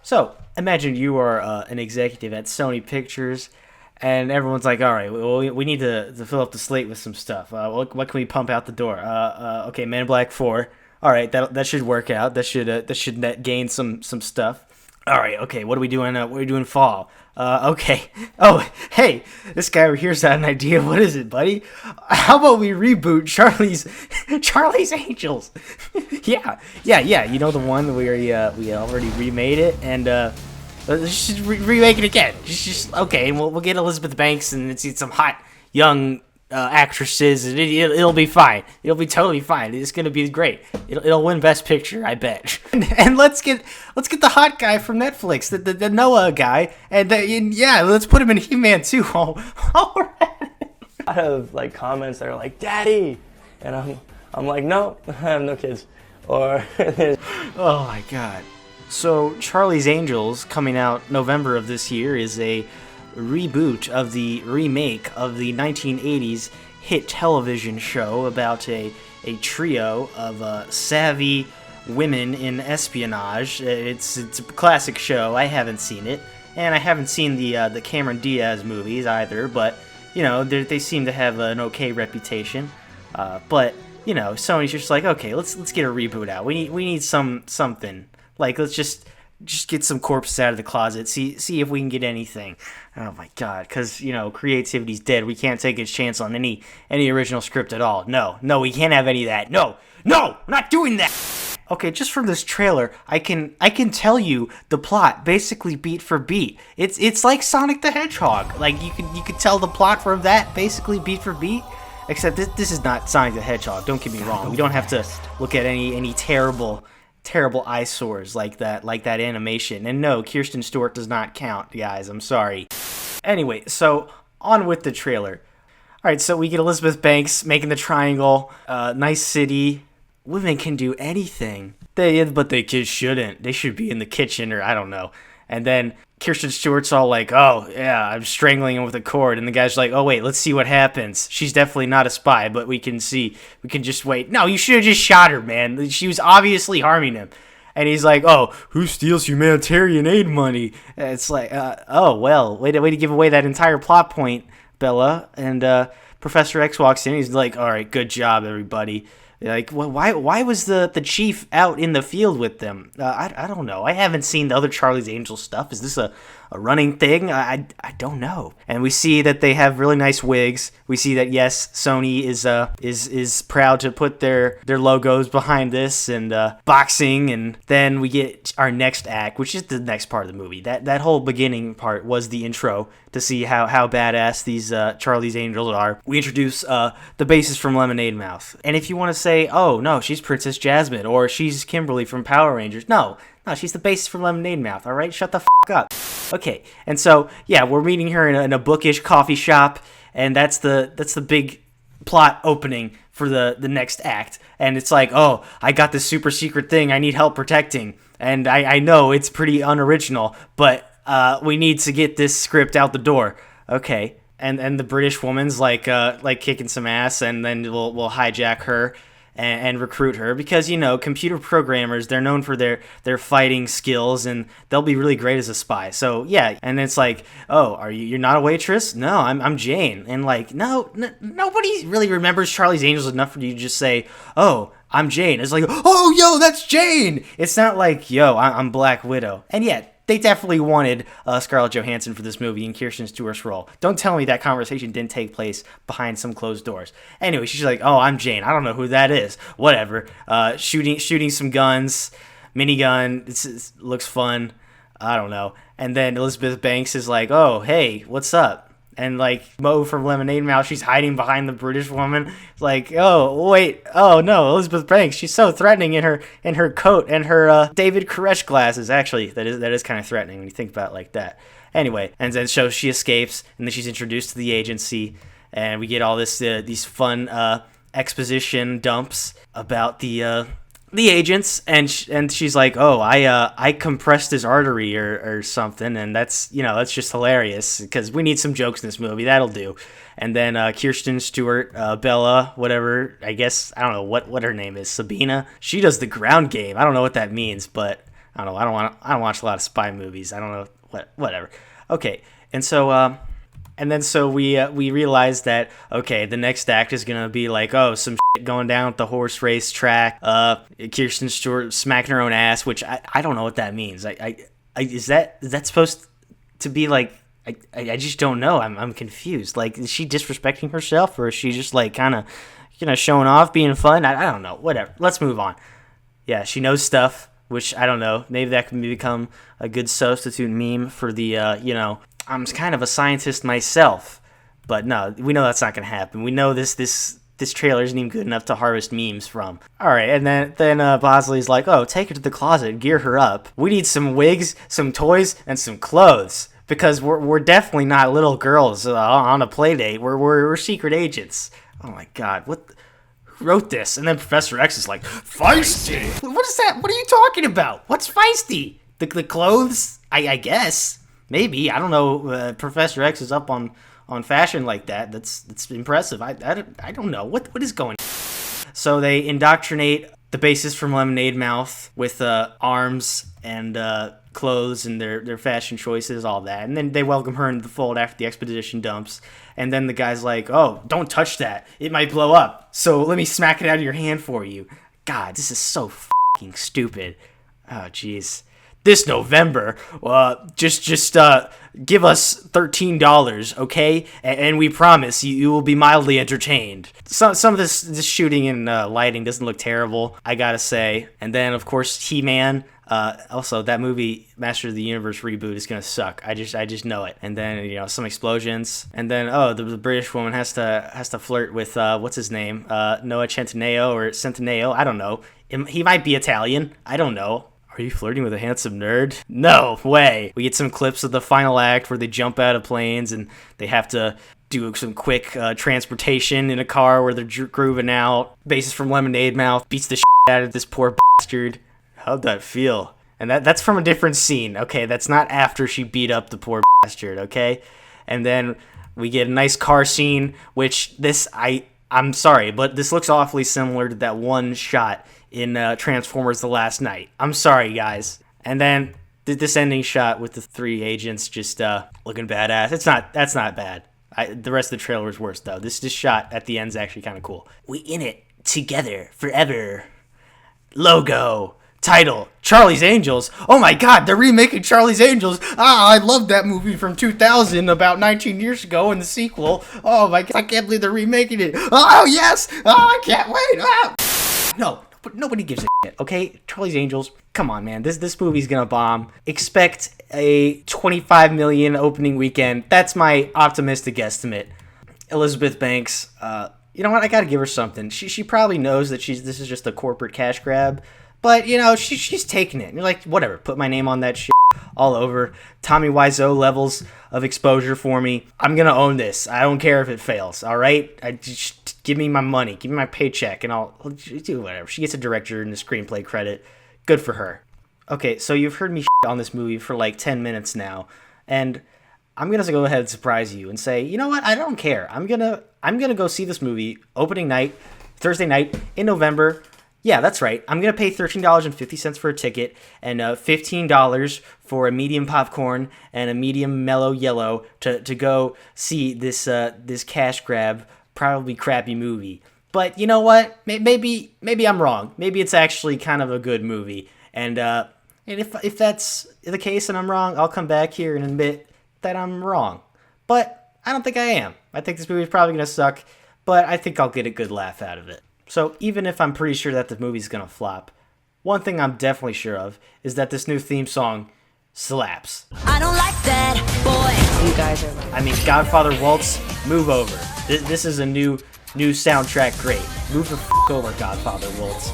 So, imagine you are an executive at Sony Pictures, and everyone's like, all right, well, we need to fill up the slate with some stuff. What can we pump out the door? Okay, Man in Black 4. All right, that should work out. That should net gain some stuff. All right, okay, what are we doing? What are we doing fall? Okay. Oh, hey, this guy over here's got an idea. What is it, buddy? How about we reboot Charlie's Angels? Yeah. You know the one where we already remade it, and let's just remake it again. Just okay. We'll get Elizabeth Banks and see some hot young actresses, and it'll be fine. It'll be totally fine. It's gonna be great. It'll win Best Picture, I bet. And let's get the hot guy from Netflix, the Noah guy, and yeah, let's put him in He-Man too. All right. A lot of like comments that are like, "Daddy," and I'm like, "No, I have no kids." Or oh my god. So Charlie's Angels, coming out November of this year, is a reboot of the remake of the 1980s hit television show about a trio of savvy women in espionage. It's a classic show. I haven't seen it, and I haven't seen the Cameron Diaz movies either. But you know, they seem to have an okay reputation. But you know, Sony's just like, okay, let's get a reboot out. We need something. Like, let's just get some corpses out of the closet. See if we can get anything. Oh my god, because you know, creativity's dead. We can't take a chance on any original script at all. No, we can't have any of that. No, we're not doing that. Okay, just from this trailer, I can tell you the plot basically beat for beat. It's like Sonic the Hedgehog. Like you could tell the plot from that basically beat for beat. Except this is not Sonic the Hedgehog. Don't get me wrong. We don't have to look at any terrible eyesores like that animation. And no, Kirsten Stewart does not count, guys. I'm sorry. Anyway, so on with the trailer. All right, so we get Elizabeth Banks making the triangle. Nice city. Women can do anything. But they kids shouldn't. They should be in the kitchen, or I don't know. And then Kirsten Stewart's all like, oh, yeah, I'm strangling him with a cord. And the guy's like, oh, wait, let's see what happens. She's definitely not a spy, but we can just wait. No, you should have just shot her, man. She was obviously harming him. And he's like, oh, who steals humanitarian aid money? And it's like, oh, well, way to give away that entire plot point, Bella. And Professor X walks in. He's like, all right, good job, everybody. Like, well, why was the chief out in the field with them? I don't know. I haven't seen the other Charlie's Angels stuff. Is this a running thing? I don't know. And we see that they have really nice wigs. We see that, yes, Sony is proud to put their logos behind this, and boxing. And then we get our next act, which is the next part of the movie. That whole beginning part was the intro to see how badass these Charlie's Angels are. We introduce the bassist from Lemonade Mouth. And if you want to say, oh, no, she's Princess Jasmine, or she's Kimberly from Power Rangers. No, she's the bassist from Lemonade Mouth, all right? Shut the f*** up. Okay, and so, yeah, we're meeting her in a bookish coffee shop, and that's the big plot opening for the next act. And it's like, oh, I got this super secret thing I need help protecting. And I know it's pretty unoriginal, but we need to get this script out the door. Okay. And the British woman's like kicking some ass, and then we'll hijack her and recruit her, because, you know, computer programmers, they're known for their fighting skills, and they'll be really great as a spy. So yeah, and it's like, oh, you're not a waitress? No, I'm Jane. And like, nobody really remembers Charlie's Angels enough for you to just say, oh, I'm Jane. It's like, oh, yo, that's Jane. It's not like, yo, I'm Black Widow. And yet, they definitely wanted Scarlett Johansson for this movie in Kirsten Stewart's role. Don't tell me that conversation didn't take place behind some closed doors. Anyway, she's like, oh, I'm Jane. I don't know who that is. Whatever. Shooting some guns. Minigun. It looks fun. I don't know. And then Elizabeth Banks is like, oh, hey, what's up? And like Mo from Lemonade Mouth, she's hiding behind the British woman. Like, oh wait, oh no, Elizabeth Banks, she's so threatening in her coat and her David Koresh glasses. Actually, that is kind of threatening when you think about it like that. Anyway, and then so she escapes, and then she's introduced to the agency, and we get all these fun exposition dumps about the agents, and she's like, oh, I compressed his artery or something, and that's just hilarious, because we need some jokes in this movie. That'll do. And then Kirsten Stewart, Bella, whatever, I guess, I don't know what her name is, Sabina, she does the ground game. I don't know what that means, but I don't know. I don't watch a lot of spy movies. I don't know whatever. Okay, and so we realized that, okay, the next act is gonna be like, oh, some shit going down at the horse race track. Kirsten Stewart smacking her own ass, which I don't know what that means. Is that supposed to be like? I just don't know. I'm confused. Like, is she disrespecting herself, or is she just like kind of, showing off, being fun? I don't know. Whatever. Let's move on. Yeah, she knows stuff, which I don't know. Maybe that can become a good substitute meme for the I'm kind of a scientist myself. But no, we know that's not gonna happen. We know this trailer isn't even good enough to harvest memes from. All right, and then Bosley's like, oh, take her to the closet, gear her up. We need some wigs, some toys, and some clothes. Because we're definitely not little girls on a play date. We're secret agents. Oh my god, who wrote this? And then Professor X is like, feisty. What is that? What are you talking about? What's feisty? The clothes? I guess maybe. I don't know. Professor X is up on fashion like that. That's impressive. I don't know what is going on. So they indoctrinate the bassist from Lemonade Mouth with arms and clothes and their fashion choices, all that. And then they welcome her into the fold after the expedition dumps. And then the guy's like, oh, don't touch that. It might blow up. So let me smack it out of your hand for you. God, this is so fucking stupid. Oh, jeez. This November, just give us $13, okay? And we promise you will be mildly entertained. Some of this shooting and lighting doesn't look terrible, I gotta say. And then, of course, He-Man. Also, that movie, Master of the Universe reboot, is gonna suck. I just know it. And then, some explosions. And then, the British woman has to flirt with what's his name? Noah Centineo. I don't know. He might be Italian. I don't know. Are you flirting with a handsome nerd? No way. We get some clips of the final act where they jump out of planes and they have to do some quick transportation in a car where they're grooving out. Bassist from Lemonade Mouth beats the shit out of this poor bastard. How'd that feel? And that's from a different scene, okay? That's not after she beat up the poor bastard, okay? And then we get a nice car scene, which I'm sorry, but this looks awfully similar to that one shot in Transformers The Last Night. I'm sorry, guys. And then this ending shot with the three agents just looking badass. That's not bad. The rest of the trailer is worse, though. This shot at the end is actually kind of cool. We in it together forever. Logo. Title, Charlie's Angels. Oh my god, they're remaking Charlie's Angels. I love that movie from 2000, about 19 years ago, and the sequel. Oh my god, I can't believe they're remaking it. Oh yes, I can't wait. No, but nobody gives a shit, okay? Charlie's Angels, come on, man. This movie's gonna bomb. Expect a 25 million opening weekend. That's my optimistic estimate. Elizabeth Banks, you know what? I gotta give her something. She probably knows that this is just a corporate cash grab. But, she's taking it. And you're like, whatever, put my name on that shit all over. Tommy Wiseau levels of exposure for me. I'm going to own this. I don't care if it fails, all right? Just give me my money. Give me my paycheck, and I'll do whatever. She gets a director and a screenplay credit. Good for her. Okay, so you've heard me shit on this movie for like 10 minutes now. And I'm going to go ahead and surprise you and say, you know what? I don't care. I'm gonna go see this movie opening night, Thursday night in November. Yeah, that's right. I'm going to pay $13.50 for a ticket and $15 for a medium popcorn and a medium mellow yellow to go see this cash grab, probably crappy movie. But you know what? Maybe I'm wrong. Maybe it's actually kind of a good movie. And if that's the case and I'm wrong, I'll come back here and admit that I'm wrong. But I don't think I am. I think this movie is probably going to suck, but I think I'll get a good laugh out of it. So even if I'm pretty sure that the movie's gonna flop, one thing I'm definitely sure of is that this new theme song slaps. I don't like that, boy. You guys are Godfather Waltz, move over. This is a new soundtrack great. Move the f*** over, Godfather Waltz.